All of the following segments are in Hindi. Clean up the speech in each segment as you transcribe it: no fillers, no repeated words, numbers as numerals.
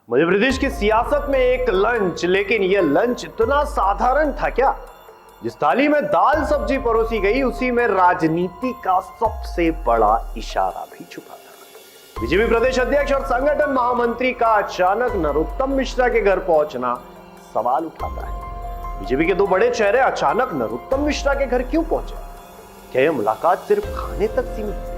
मध्य प्रदेश की सियासत में एक लंच, लेकिन यह लंच इतना साधारण था क्या? जिस थाली में दाल सब्जी परोसी गई उसी में राजनीति का सबसे बड़ा इशारा भी छुपा था। बीजेपी प्रदेश अध्यक्ष और संगठन महामंत्री का अचानक नरोत्तम मिश्रा के घर पहुंचना सवाल उठाता है। बीजेपी के दो बड़े चेहरे अचानक नरोत्तम मिश्रा के घर क्यों पहुंचे? क्या यह मुलाकात सिर्फ खाने तक सीमित है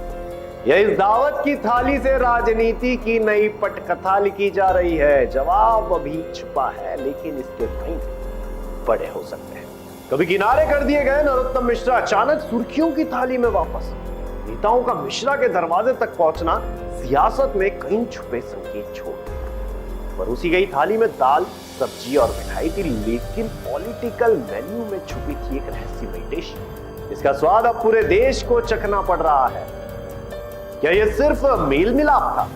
या इस दावत की थाली से राजनीति की नई पटकथा लिखी जा रही है? जवाब अभी छुपा है, लेकिन इसके पॉइंट बड़े हो सकते हैं। कभी किनारे कर दिए गए नरोत्तम मिश्रा अचानक सुर्खियों की थाली में वापस। नेताओं का मिश्रा के दरवाजे तक पहुंचना सियासत में कई छुपे संकेत छोड़। परोसी गई थाली में दाल सब्जी और मिठाई थी, लेकिन पॉलिटिकल मेन्यू में छुपी थी एक रहस्यमयी डिश। इसका स्वाद अब पूरे देश को चखना पड़ रहा है। क्या यह सिर्फ मेल मिलाप था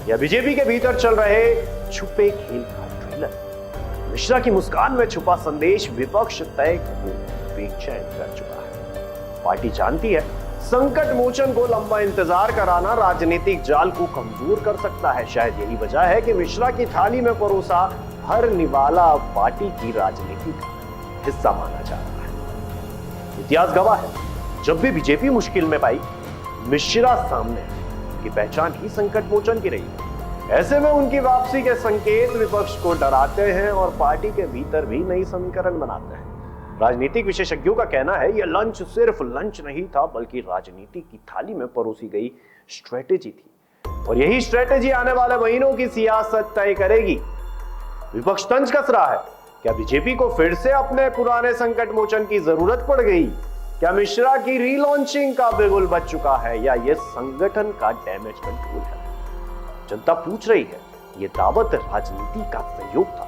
या बीजेपी के भीतर चल रहे छुपे खेल का ट्रेलर? मिश्रा की मुस्कान में छुपा संदेश विपक्ष तय को बेचैन कर चुका है। पार्टी जानती है संकट मोचन को लंबा इंतजार कराना राजनीतिक जाल को कमजोर कर सकता है। शायद यही वजह है कि मिश्रा की थाली में परोसा हर निवाला पार्टी की राजनीति का हिस्सा माना जा रहा है। इतिहास गवाह है, जब भी बीजेपी मुश्किल में पाई, मिश्रा सामने की पहचान ही संकट मोचन की रही। ऐसे में उनकी वापसी के संकेत विपक्ष को डराते हैं और पार्टी के भीतर भी नई समीकरण बनाते हैं। राजनीतिक विशेषज्ञों का कहना है यह लंच सिर्फ लंच नहीं था, बल्कि राजनीति की थाली में परोसी गई स्ट्रेटेजी थी, और यही स्ट्रेटेजी आने वाले महीनों की सियासत तय करेगी। विपक्ष तंज कस रहा है। क्या बीजेपी को फिर से अपने पुराने संकट मोचन की जरूरत पड़ गई? क्या मिश्रा की रीलॉन्चिंग का बिगुल बच चुका है या यह संगठन का डैमेज कंट्रोल है? जनता पूछ रही है, यह दावत राजनीति का सहयोग था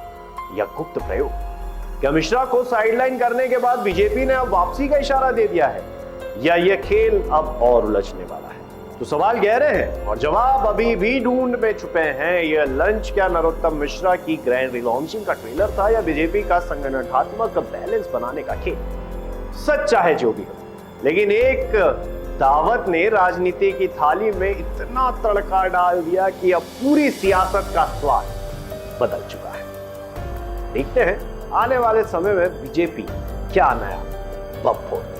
या गुप्त प्रयोग? क्या मिश्रा को साइडलाइन करने के बाद बीजेपी ने अब वापसी का इशारा दे दिया है या यह खेल अब और उलझने वाला है? तो सवाल गहरे हैं और जवाब अभी भी ढूंढ में छुपे हैं। यह लंच क्या नरोत्तम मिश्रा की ग्रैंड रीलॉन्चिंग का ट्रेलर था या बीजेपी का संगठनात्मक बैलेंस बनाने का खेल? सच चाहे जो भी हो, लेकिन एक दावत ने राजनीति की थाली में इतना तड़का डाल दिया कि अब पूरी सियासत का स्वाद बदल चुका है। देखते हैं आने वाले समय में बीजेपी क्या नया बम फोड़ती है।